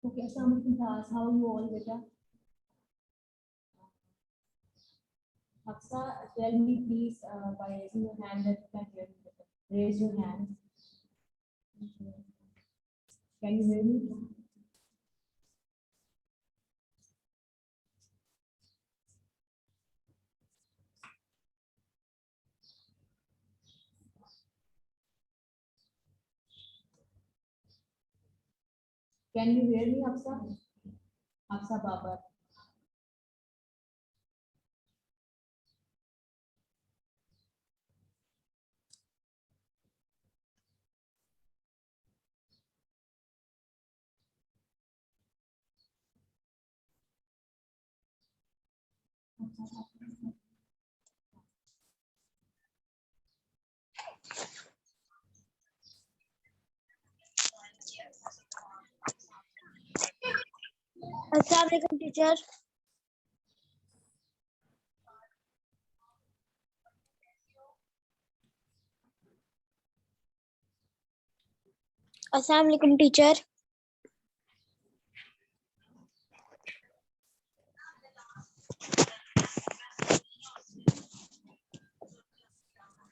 Okay, Assalamualaikum class. How are you all, beta? Hafsa, tell me please by raising your hand that you can hear me better. Raise your hand. Can you hear me? Can you hear me, Hafsa? Hafsa Babar. Assalamualaikum teacher. Assalamualaikum teacher.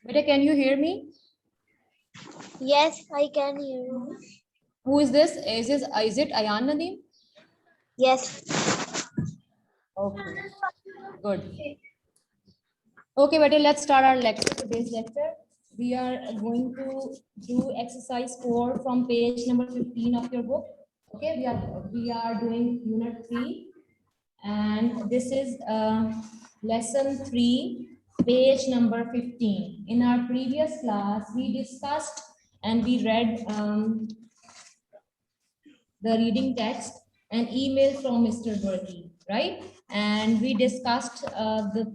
Beta, can you hear me? Yes, I can hear you. Who is this? Is it Ayan Nadeem? Yes. Okay, good. Okay, beta, let's start our lecture. Today's lecture. We are going to do exercise 4 from page number 15 of your book. Okay, we are doing unit 3, and this is lesson 3, page number 15. In our previous class, we discussed and we read the reading text and email from Mr. Bertie, right? And we discussed the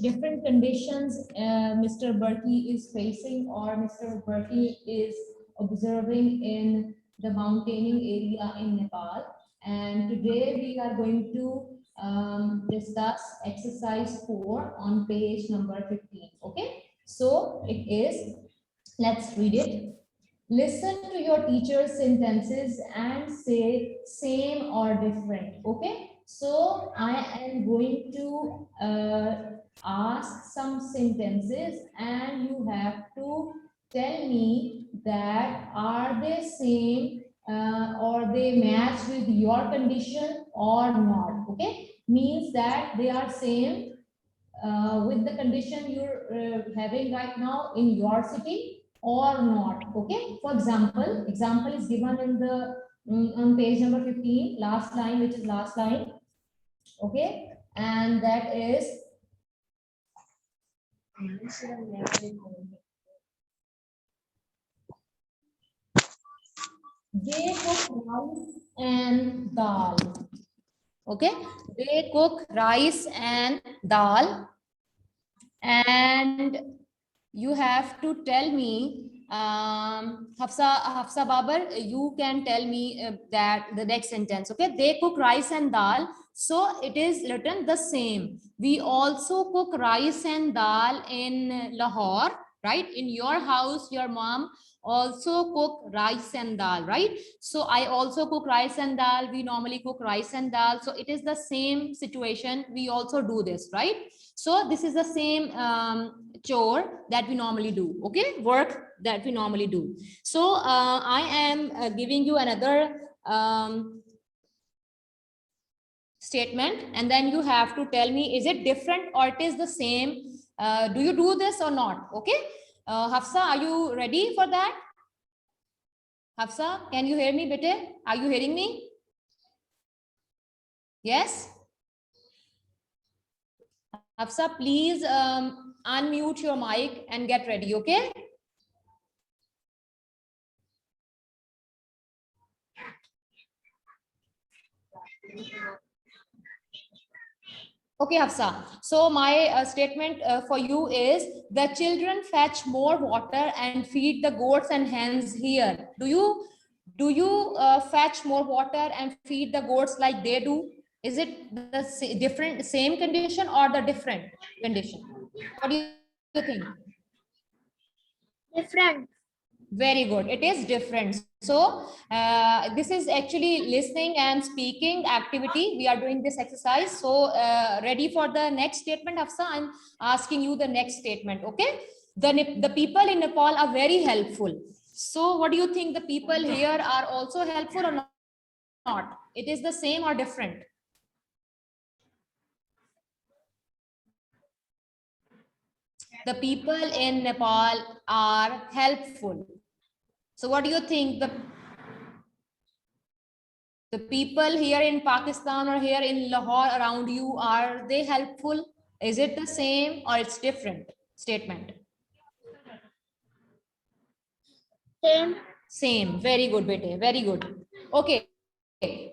different conditions Mr. Bertie is facing or Mr. Bertie is observing in the mountaineering area in Nepal. And today we are going to discuss exercise 4 on page number 15. Okay, so it is, let's read it. Listen to your teacher's sentences and say same or different. Okay, so I am going to ask some sentences and you have to tell me that are they same or they match with your condition or not. Okay, means that they are same with the condition you're having right now in your city or not. Okay, for example is given in the on page number 15, last line, which is last line. Okay, and that is they cook rice and dal. Okay, they cook rice and dal, and you have to tell me, Hafsa Babar, you can tell me that the next sentence. Okay, they cook rice and dal, so it is written the same. We also cook rice and dal in Lahore, right? In your house, your mom also cook rice and dal, right? So I also cook rice and dal. We normally cook rice and dal, so it is the same situation. We also do this, right? So this is the same chore that we normally do. Okay, work that we normally do. So I am giving you another statement, and then you have to tell me, is it different or it is the same? Do you do this or not? Okay, Hafsa, are you ready for that? Hafsa, can you hear me, bete? Are you hearing me? Yes. Hafsa, please unmute your mic and get ready. Okay. Okay, Hafsa. So my statement for you is, the children fetch more water and feed the goats and hens here. Do you fetch more water and feed the goats like they do? Is it the same condition or the different condition? What do you think? Different. Very good. It is different. So this is actually listening and speaking activity. We are doing this exercise. So ready for the next statement, Hafsa? I'm asking you the next statement. Okay. The people in Nepal are very helpful. So what do you think? The people here are also helpful or not? It is the same or different? The people in Nepal are helpful. So what do you think? The people here in Pakistan or here in Lahore around you, are they helpful? Is it the same or it's different statement? Same. Same. Very good, bete. Very good. Okay.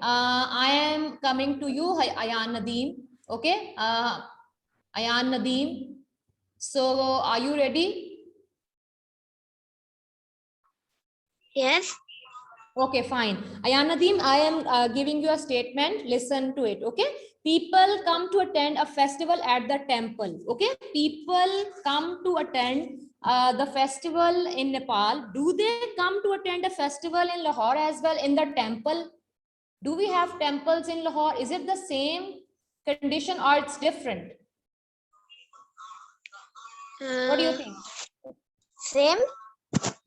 I am coming to you, Ayan Nadeem. Okay. Ayan Nadeem. So are you ready? Yes. Okay, fine. Ayan Nadeem, I am giving you a statement. Listen to it. Okay. People come to attend a festival at the temple. Okay. People come to attend the festival in Nepal. Do they come to attend a festival in Lahore as well in the temple? Do we have temples in Lahore? Is it the same condition or it's different? What do you think? Same.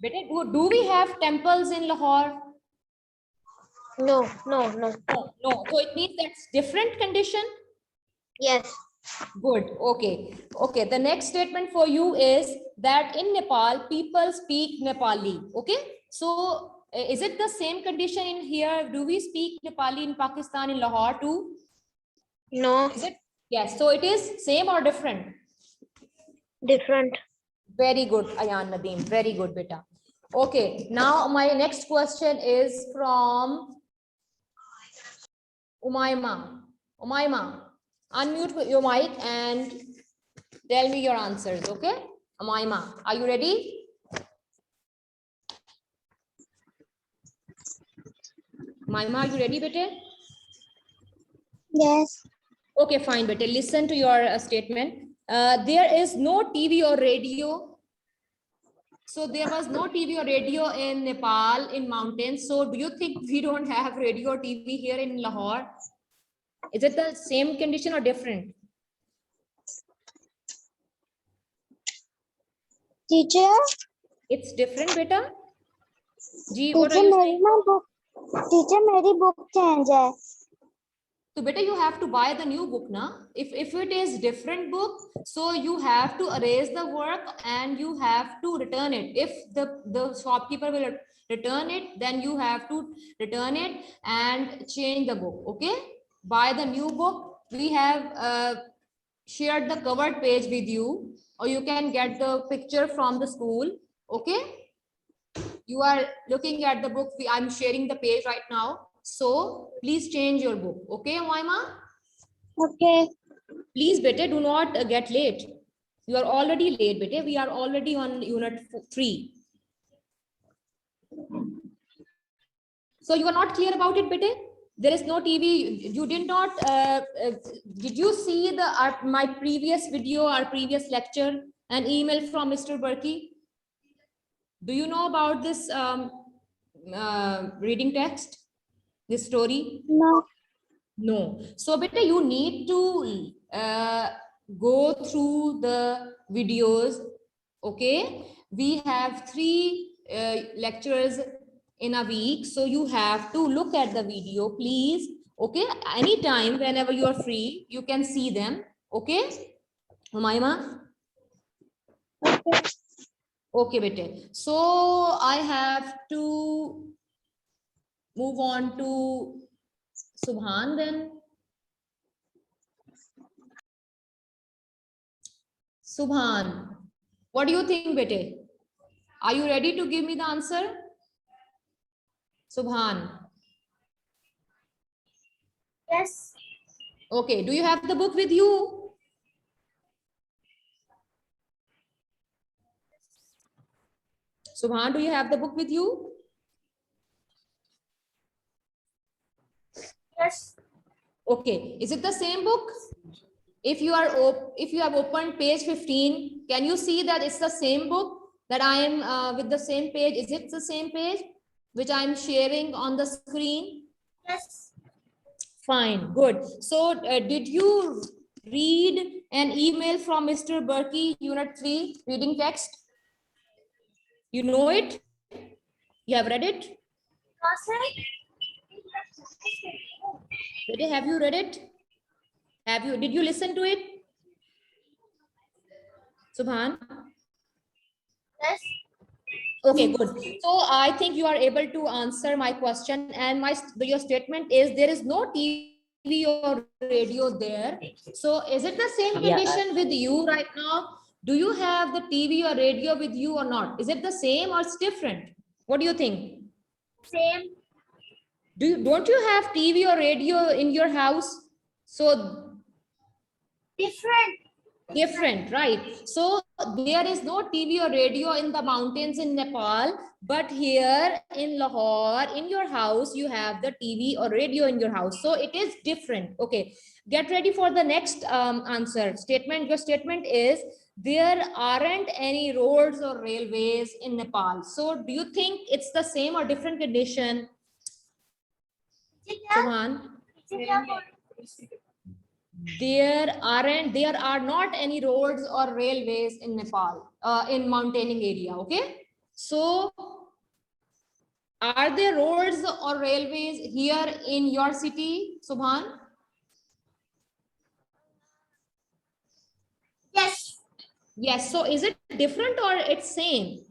Beta, do we have temples in Lahore? No, no, no. No, no. So it means that's different condition. Yes. Good. Okay. Okay. The next statement for you is that in Nepal, people speak Nepali. Okay. So is it the same condition in here? Do we speak Nepali in Pakistan, in Lahore too? No. Is it? Yes. So it is same or different? Different. Very good, Ayan Nadeem. Very good, beta. Okay. Now my next question is from Umayma. Umayma, unmute your mic and tell me your answers, okay? Umayma, are you ready? Umayma, are you ready, bete? Yes. Okay, fine, bete. Listen to your statement. There is no TV or radio. So there was no TV or radio in Nepal, in mountains. So do you think we don't have radio or TV here in Lahore? Is it the same condition or different? Teacher. It's different, beta. Ji, what are Teacher, you मेरी saying? ना book. Teacher, मेरी book change है. So better you have to buy the new book, na? If it is different book, so you have to erase the work and you have to return it. If the shopkeeper will return it, then you have to return it and change the book. Okay, buy the new book. We have shared the covered page with you, or you can get the picture from the school. Okay, you are looking at the book. I'm sharing the page right now. So please change your book. Okay, Umayma? Okay. Please, bete, do not get late. You are already late, bete. We are already on unit 3. So you are not clear about it, bete? There is no TV. You did not, did you see my previous video, our previous lecture, an email from Mr. Berkey? Do you know about this reading text, this story? No. No. So, beta, you need to go through the videos. Okay. We have 3 lectures in a week. So you have to look at the video, please. Okay. Anytime, whenever you are free, you can see them. Okay. Umayma? Okay. Okay, beta. So I have to move on to Subhan then. Subhan, what do you think, bete? Are you ready to give me the answer? Subhan. Yes. Okay, do you have the book with you? Subhan, do you have the book with you? Yes. Okay, is it the same book? If you have opened page 15, can you see that it's the same book? that I am with the same page? Is it the same page which I am sharing on the screen? Yes. Fine, good. So did you read an email from Mr. Berkey, Unit 3, reading text? You know it? You have read it? Have you read it? Did you listen to it? Subhan? Yes. Okay, good. So I think you are able to answer my question, and your statement is there is no TV or radio there. So is it the same condition with you right now? Do you have the TV or radio with you or not? Is it the same or it's different? What do you think? Same. Don't you have TV or radio in your house? So different, right? So there is no TV or radio in the mountains in Nepal, but here in Lahore, in your house, you have the TV or radio in your house. So it is different. Okay, get ready for the next answer. Statement. Your statement is there aren't any roads or railways in Nepal. So do you think it's the same or different condition? Subhan? There are not any roads or railways in Nepal, in mountaining area. Okay, so are there roads or railways here in your city, Subhan? Yes. Yes. So is it different or it's same?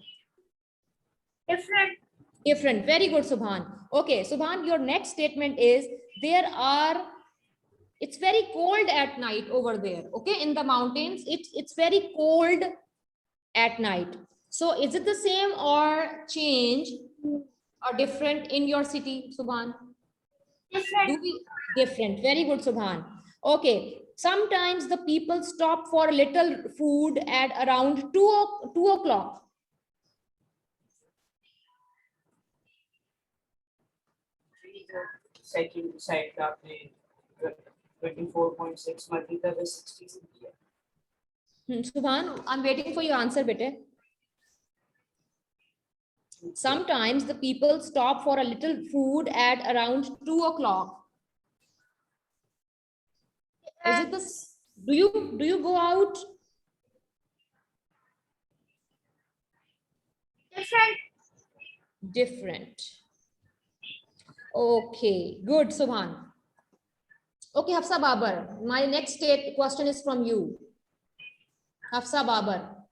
Different. Different. Very good, Subhan. Okay, Subhan, your next statement is it's very cold at night over there. Okay, in the mountains, it's very cold at night. So is it the same or change or different in your city, Subhan? Different. Different. Very good, Subhan. Okay. Sometimes the people stop for a little food at around 2 o'clock. Second side का आपने 24.6 multiplied by 60 किया. Subhan, I'm waiting for your answer, bete. Sometimes the people stop for a little food at around 2 o'clock. Is it this? Do you go out? Different. Okay, good, Subhan. Okay, Hafsa Babar, my next question is from you. Hafsa Babar.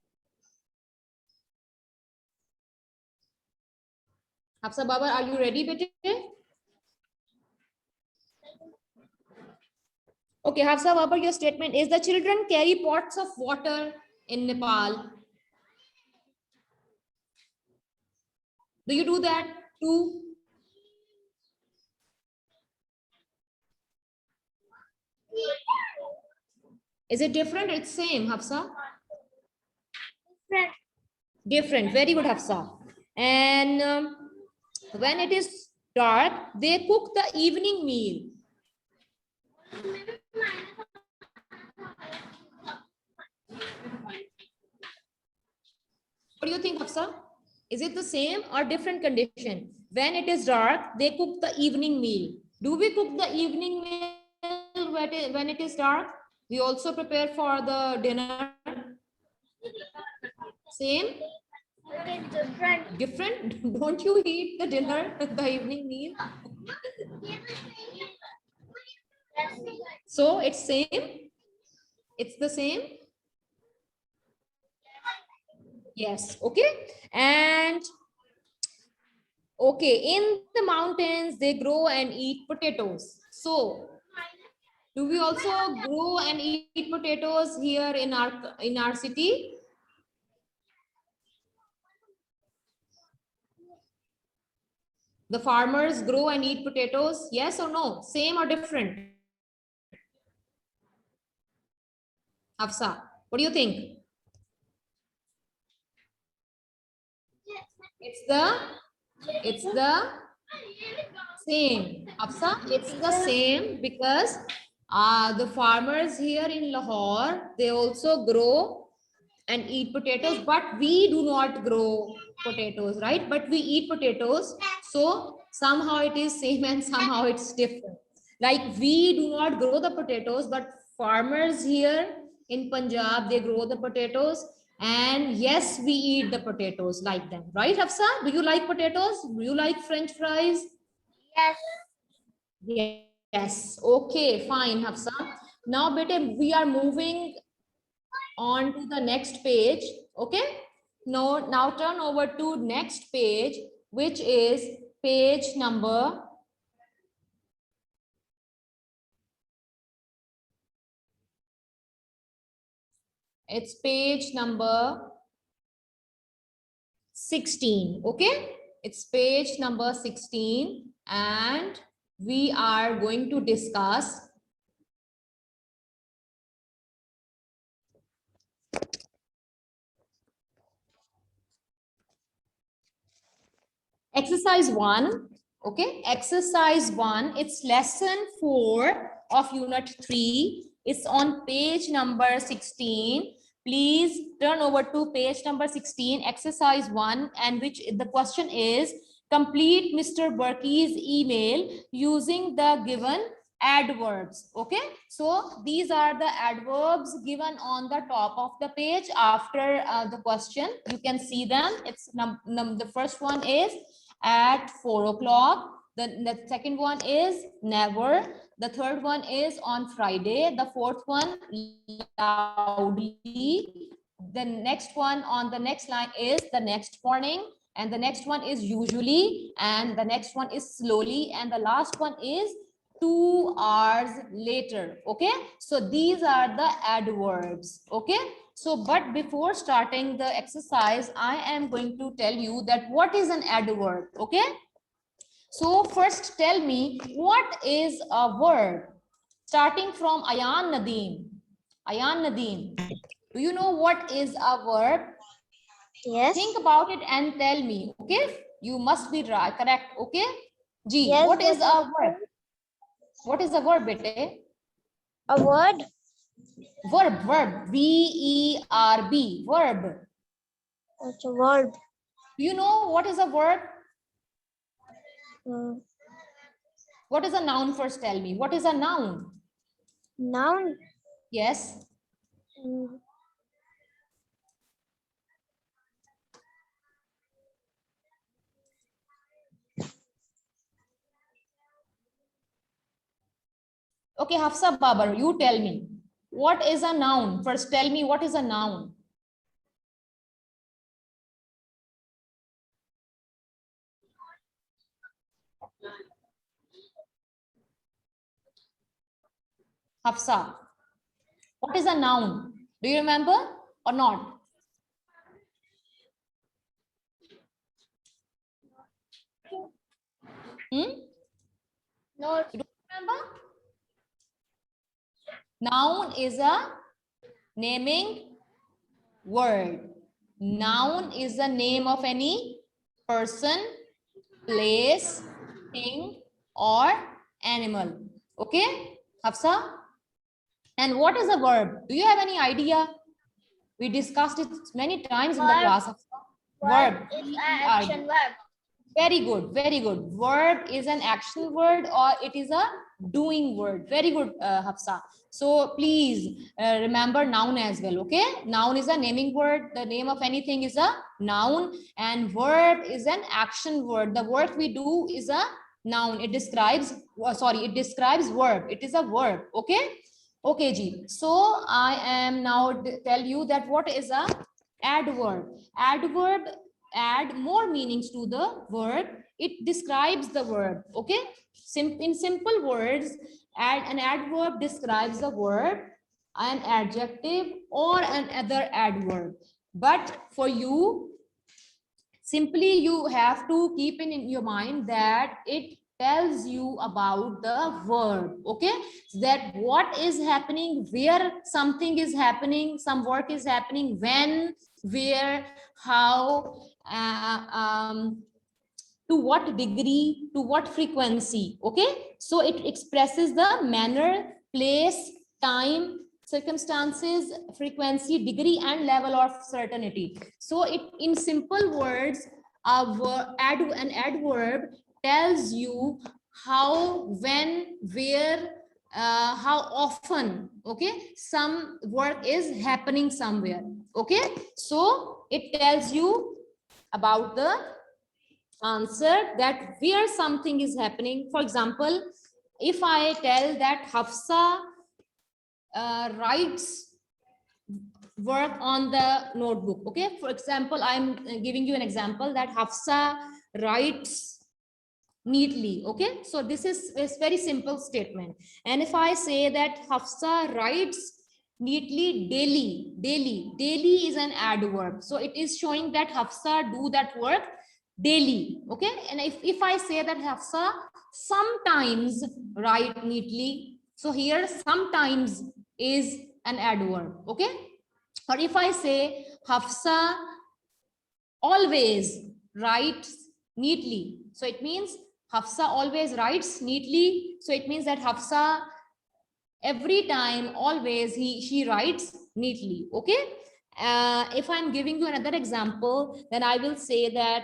Hafsa Babar, are you ready, bete? Okay, Hafsa Babar, your statement is the children carry pots of water in Nepal. Do you do that too? Is it different? It's same, Hafsa? Different. Different. Very good, Hafsa. And when it is dark, they cook the evening meal. What do you think, Hafsa? Is it the same or different condition? When it is dark, they cook the evening meal. Do we cook the evening meal when it is dark? We also prepare for the dinner. Same? Different. Different? Don't you eat the dinner, the evening meal? So it's same? It's the same? Yes, okay. And okay, in the mountains, they grow and eat potatoes. So do we also grow and eat potatoes here in our city? The farmers grow and eat potatoes, yes or no? Same or different? Hafsa, what do you think? It's the same. Hafsa, it's the same because the farmers here in Lahore, they also grow and eat potatoes, but we do not grow potatoes, right? But we eat potatoes. So somehow it is same and somehow it's different. Like we do not grow the potatoes, but farmers here in Punjab, they grow the potatoes. And yes, we eat the potatoes like them, right, Hafsa? Do you like potatoes? Do you like French fries? Yes. Yes. Okay, fine, Hafsa. Now, bete, we are moving on to the next page. Okay. Now turn over to next page, which is page number. It's page number 16. Okay. It's page number 16. And we are going to discuss exercise 1. Okay, exercise 1, it's lesson 4 of unit 3. It's on page number 16. Please turn over to page number 16, exercise 1, and which the question is, complete Mr. Berkey's email using the given adverbs. Okay, so these are the adverbs given on the top of the page after the question. You can see them. It's the first one is at 4 o'clock. The second one is never. The third one is on Friday. The fourth one, loudly. The next one on the next line is the next morning. And the next one is usually. And the next one is slowly. And the last one is 2 hours later. Okay, so these are the adverbs. Okay, so but before starting the exercise, I am going to tell you that what is an adverb. Okay, so first tell me, what is a verb? Starting from Ayan Nadeem. Ayan Nadeem, do you know what is a verb? Yes. Think about it and tell me. Okay, you must be right, correct. Okay, G, Yes, what is that's a verb? What is a verb, bete? a word. Verb, V-E-R-B, verb. It's a verb. Do you know what is a verb? Mm, What is a noun? First tell me, what is a noun? Noun. Yes. Mm, Okay, Hafsa Babar, you tell me, what is a noun? First tell me, what is a noun? Hafsa, what is a noun? Do you remember or not? No. You don't remember? Noun is a naming word. Noun is the name of any person, place, thing, or animal. Okay, Hafsa? And what is a verb? Do you have any idea? We discussed it many times in the Verb. class. Verb is an V-E-R-B. action verb. Very good, very good. Verb is an action word or it is a doing word. Very good, Hafsa. So please remember noun as well, okay? Noun is a naming word. The name of anything is a noun, and verb is an action word. The work we do is a noun. It describes, it describes verb. It is a verb, okay? Okay, Ji. So I am now tell you that what is a adverb. Adverb add more meanings to the word. It describes the word. Okay, in simple words, an adverb describes the word, an adjective, or another adverb. But for you, simply you have to keep in your mind that it tells you about the verb. Okay, that what is happening, where something is happening, some work is happening, when, where, how, to what degree, to what frequency. Okay, so it expresses the manner, place, time, circumstances, frequency, degree, and level of certainty. So it, in simple words, an adverb tells you how, when, where, how often, okay, some work is happening somewhere. Okay, so it tells you about the answer, that where something is happening. For example, if I tell that Hafsa writes work on the notebook, okay, for example, I'm giving you an example that Hafsa writes neatly. Okay, so this is a very simple statement. And if I say that Hafsa writes neatly daily is an adverb, so it is showing that Hafsa do that work daily. Okay, and if I say that Hafsa sometimes write neatly, so here sometimes is an adverb. Okay, or if I say Hafsa always writes neatly, so it means Hafsa always writes neatly, so it means that Hafsa every time, always, she writes neatly. Okay, if I'm giving you another example, then I will say that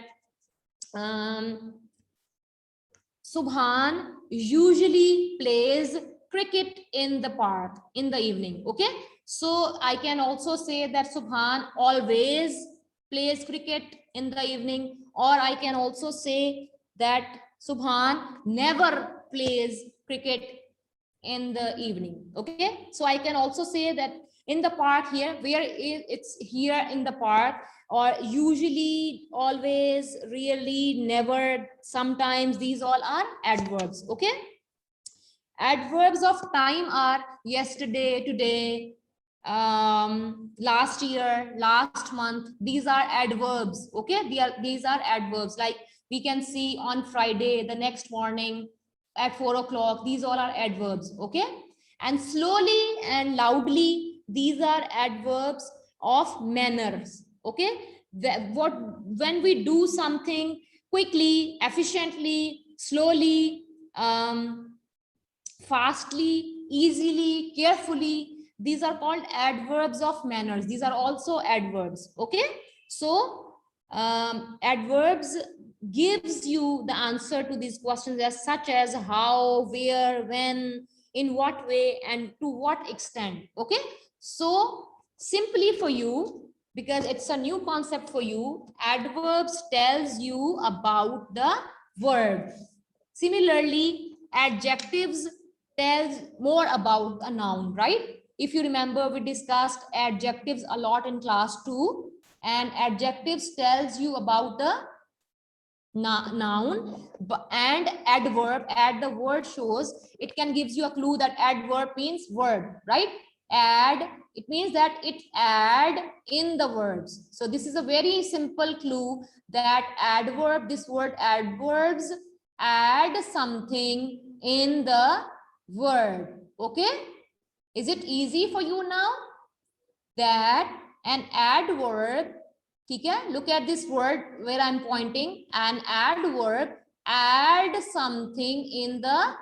Subhan usually plays cricket in the park in the evening. Okay, so I can also say that Subhan always plays cricket in the evening, or I can also say that Subhan never plays cricket in the evening. Okay, so I can also say that in the park here, where it's here in the park, or usually, always, really, never, sometimes, these all are adverbs. Okay, adverbs of time are yesterday, today, last year, last month. These are adverbs. Okay, these are adverbs. Like we can see on Friday, the next morning at 4 o'clock. These all are adverbs. Okay, and slowly and loudly, these are adverbs of manners. Okay, when we do something quickly, efficiently, slowly, fastly, easily, carefully, these are called adverbs of manners. These are also adverbs. Okay, so adverbs gives you the answer to these questions, as such as how, where, when, in what way, and to what extent. Okay, so simply for you, because it's a new concept for you, adverbs tells you about the verb. Similarly, adjectives tells more about a noun, right? If you remember, we discussed adjectives a lot in class 2, and adjectives tells you about the noun, and adverb, add the word shows, it can gives you a clue that adverb means word, right? Add, it means that it add in the words. So this is a very simple clue that adverb, this word adverbs, add something in the word. Okay, is it easy for you now? That an adverb, okay, look at this word where I'm pointing, an adverb add something in the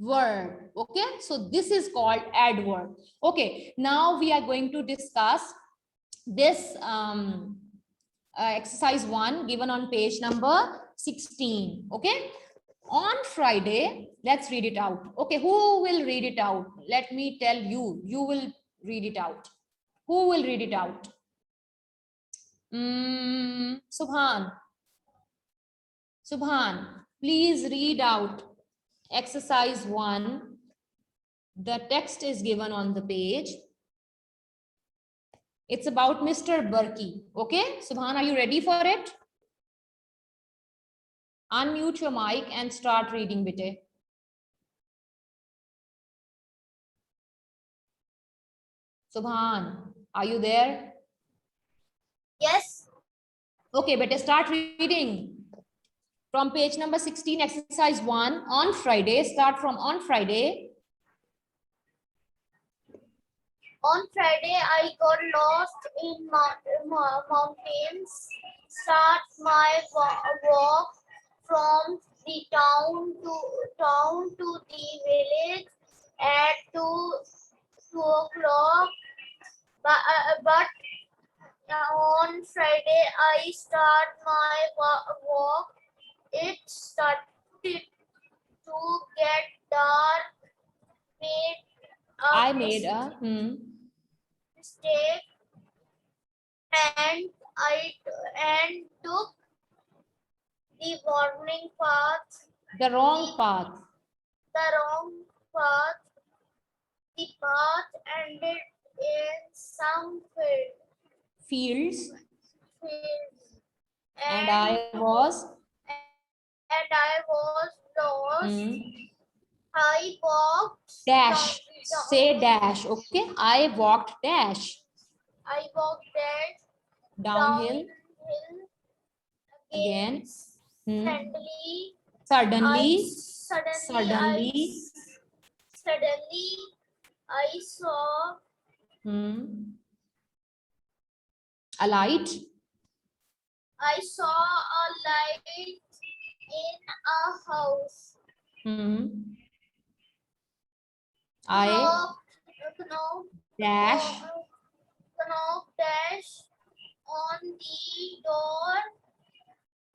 word. Okay, so this is called adverb. Okay, now we are going to discuss this exercise 1 given on page number 16. Okay, on Friday, let's read it out. Okay, who will read it out? Let me tell you, you will read it out. Who will read it out? Subhan. Subhan, please read out exercise 1. The text is given on the page. It's about Mr. Burki. Okay, Subhan, are you ready for it? Unmute your mic and start reading, bete. Subhan, are you there? Yes. Okay, bete, start reading. From page number 16, exercise 1, on Friday, start from on Friday. On Friday, I got lost in mountains. Start my walk from the town to the village at 2 o'clock, but on Friday I start my walk. It started to get dark. Made I a made a mistake, and I took the warning path, the wrong path. the wrong path. The path ended in some Fields, fields, and I was lost. hmm, I walked dash. Say dash. Okay, I walked dash I walked downhill downhill again. Hmm. Suddenly, Suddenly, suddenly, I saw hmm, a light. a light in a house. Hmm. I Knocked dash. dash on the door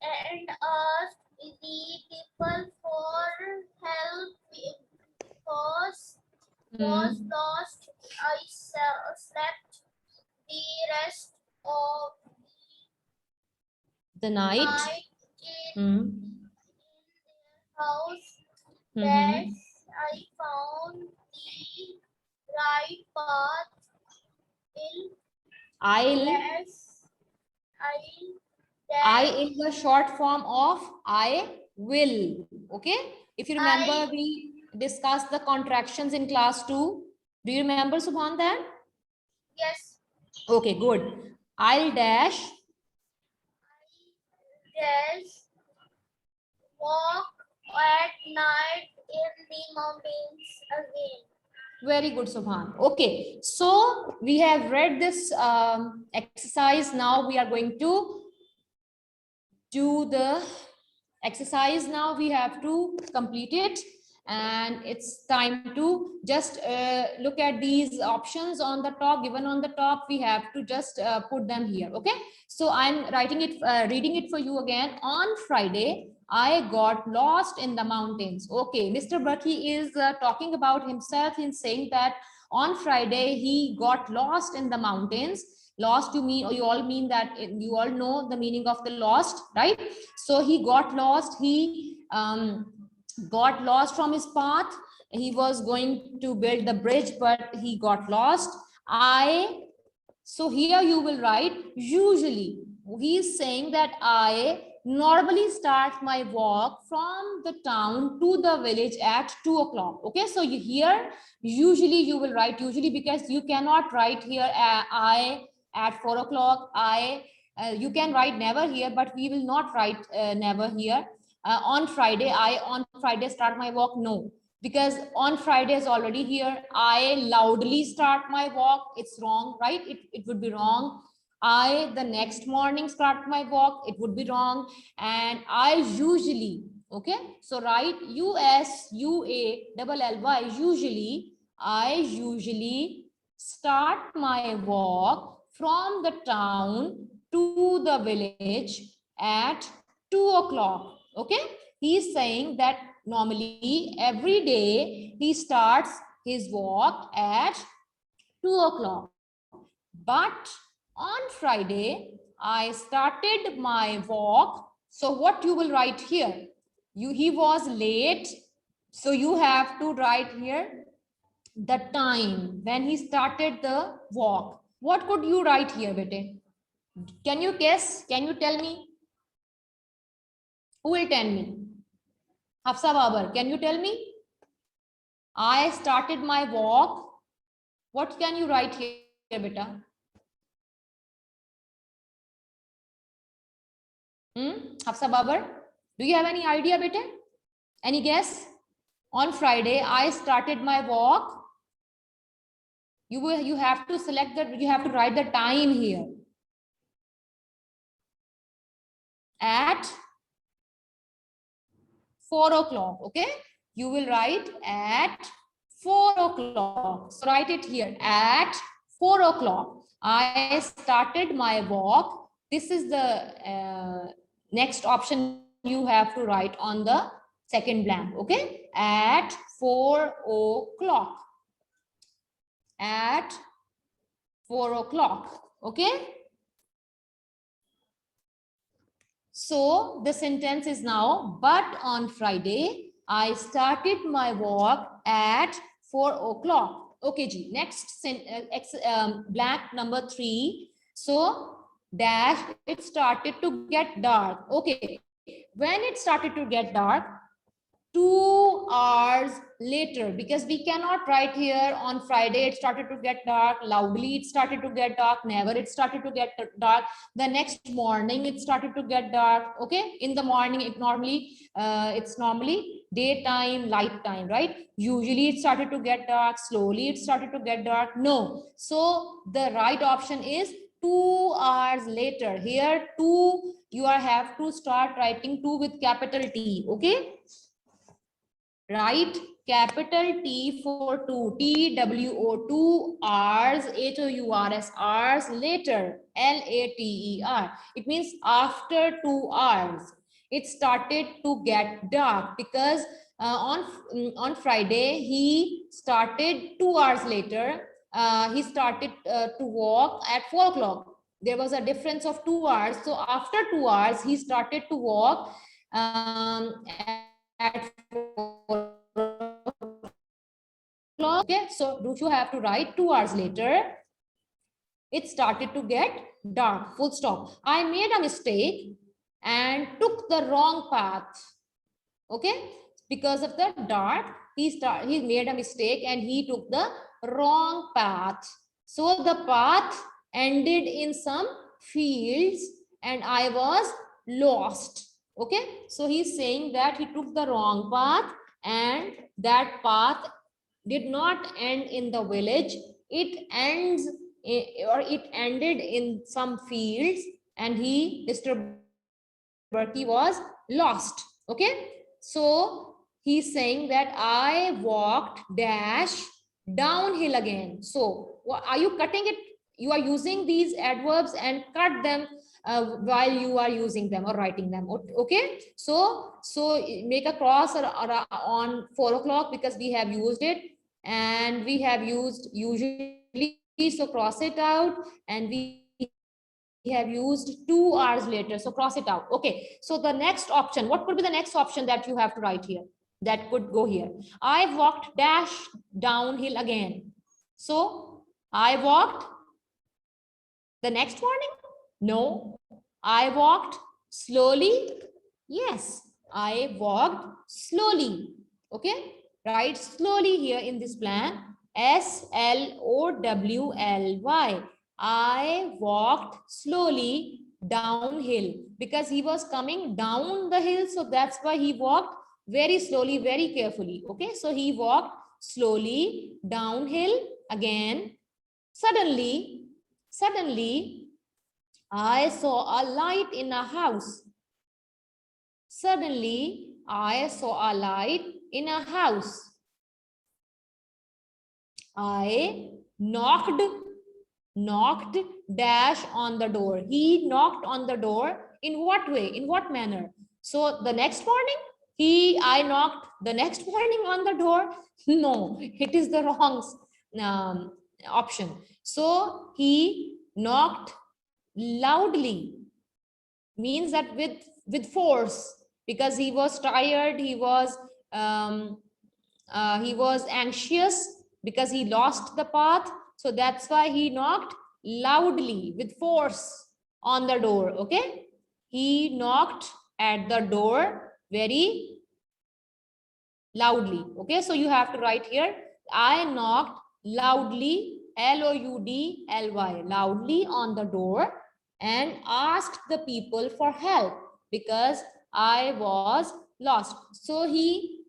and asked the people for help because was Hmm. lost. I slept the rest of The the night. night Hmm. in their house. Hmm. That I found the right path. I'll. Yes, I that is the short form of I will. Okay. If you remember, we discussed the contractions in class 2. Do you remember, Subhan, that? yes, Okay, good. I'll dash. yes, walk at night in the mountains again. Very good, Subhan. Okay, so we have read this exercise. Now we are going to do the exercise. Now we have to complete it, and it's time to just look at these options on the top, given on the top. We have to just put them here. Okay, so I'm writing it, reading it for you again. On Friday I got lost in the mountains. Okay, Mr. Burki is talking about himself in saying that on Friday he got lost in the mountains. Lost, you all mean that, you all know the meaning of the lost, right? So he got lost. He got lost from his path. He was going to build the bridge, but he got lost. So here you will write usually. He is saying that I normally start my walk from the town to the village at 2 o'clock. Okay, so you here usually you will write usually, because you cannot write here I at 4 o'clock. You can write never here, but we will not write never here. On Friday, I on Friday start my walk. No, because on Friday is already here. I loudly start my walk. It's wrong, right? It would be wrong. I the next morning start my walk. It would be wrong. And I usually, okay? So write USUALLY. Usually, I usually start my walk from the town to the village at 2 o'clock. Okay, he's saying that normally every day he starts his walk at 2 o'clock, but on Friday I started my walk. So what you will write here, he was late, so you have to write here the time when he started the walk. What could you write here, bete? Can you guess? Can you tell me? Who will tell me? Hafsa Babar, can you tell me? I started my walk. What can you write here, beta? Hafsa Babar, do you have any idea, beta? Any guess? On Friday, I started my walk. You have to select that. You have to write the time here. At 4 o'clock. Okay, you will write at 4 o'clock. So write it here. At 4 o'clock, I started my walk. This is the next option you have to write on the second blank. Okay. At 4 o'clock. At 4 o'clock. Okay. So the sentence is now, but on Friday, I started my walk at 4 o'clock. Okay, G. Next blank number 3. So dash, it started to get dark. Okay. When it started to get dark, 2 hours later, because we cannot write here on Friday it started to get dark, loudly it started to get dark, never it started to get dark, the next morning it started to get dark. Okay, in the morning it normally it's normally daytime, light time, right? Usually it started to get dark, slowly it started to get dark. No, so the right option is 2 hours later. Here 2, you have to start writing 2 with capital T. Okay, write capital T for 2, TWO, 2 hours, HOURS, hours later, LATER. It means after 2 hours, it started to get dark, because on Friday, he started 2 hours later. He started to walk at 4 o'clock. There was a difference of 2 hours. So after 2 hours, he started to walk at 4 o'clock. Okay, so you have to write 2 hours later, it started to get dark, full stop. I made a mistake and took the wrong path. Okay, because of the dark, he made a mistake and he took the wrong path. So the path ended in some fields and I was lost. Okay, so he's saying that he took the wrong path and that path did not end in the village. It ends or it ended in some fields and Mr. Berkey was lost. Okay, so he's saying that I walked dash downhill again. So are you cutting it? You are using these adverbs and cut them while you are using them or writing them. Okay, so make a cross on 4 o'clock because we have used it and we have used usually, so cross it out, and we have used 2 hours later, so cross it out. Okay, so the next option, what could be the next option that you have to write here? That could go here. I walked dash downhill again. So I walked the next morning? No. I walked slowly? Yes, I walked slowly. Okay, write slowly here in this plan. SLOWLY. I walked slowly downhill because he was coming down the hill. So that's why he walked very slowly, very carefully. Okay, so he walked slowly downhill again. Suddenly, I saw a light in a house. Suddenly, I saw a light in a house. I knocked dash on the door. He knocked on the door. In what way? In what manner? So the next morning, I knocked the next morning on the door. No, it is the wrong option. So he knocked loudly, means that with force, because he was tired, he was anxious because he lost the path. So that's why he knocked loudly with force on the door. Okay, he knocked at the door very loudly. Okay, so you have to write here, I knocked loudly, loudly, loudly on the door and asked the people for help because I was lost. So he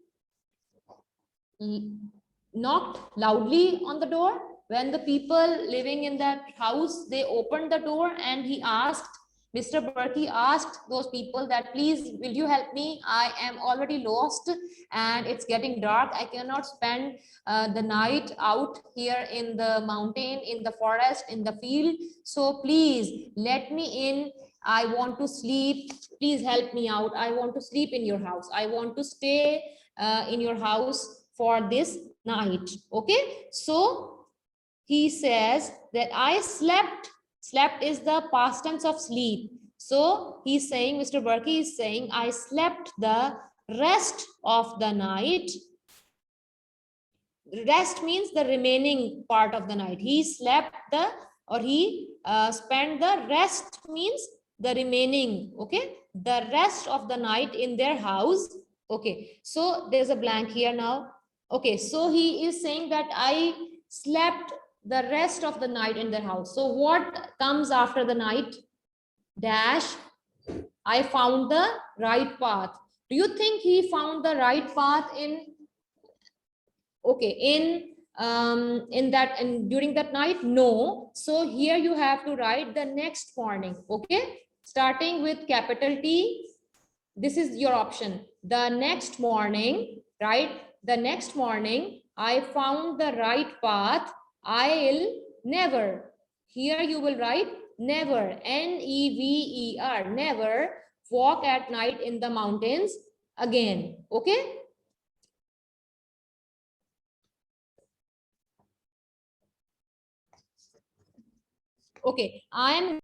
knocked loudly on the door. When the people living in that house, they opened the door and he asked Mr. Berkey asked those people that, please, will you help me? I am already lost and it's getting dark. I cannot spend the night out here in the mountain, in the forest, in the field. So please let me in. I want to sleep. Please help me out. I want to sleep in your house. I want to stay in your house for this night. Okay. So he says that I slept. Slept is the past tense of sleep. So he's saying, Mr. Berkey is saying, I slept the rest of the night. Rest means the remaining part of the night. He slept the, or he spent the rest means the remaining, okay, the rest of the night in their house. Okay, so there's a blank here now. Okay, so he is saying that I slept the rest of the night in their house. So what comes after the night? Dash, I found the right path. Do you think he found the right path in, okay, in that, and during that night? No. So here you have to write the next morning. Okay, starting with capital T. This is your option. The next morning, right? The next morning I found the right path. I'll never, here you will write never, never, never walk at night in the mountains again. Okay, okay, I am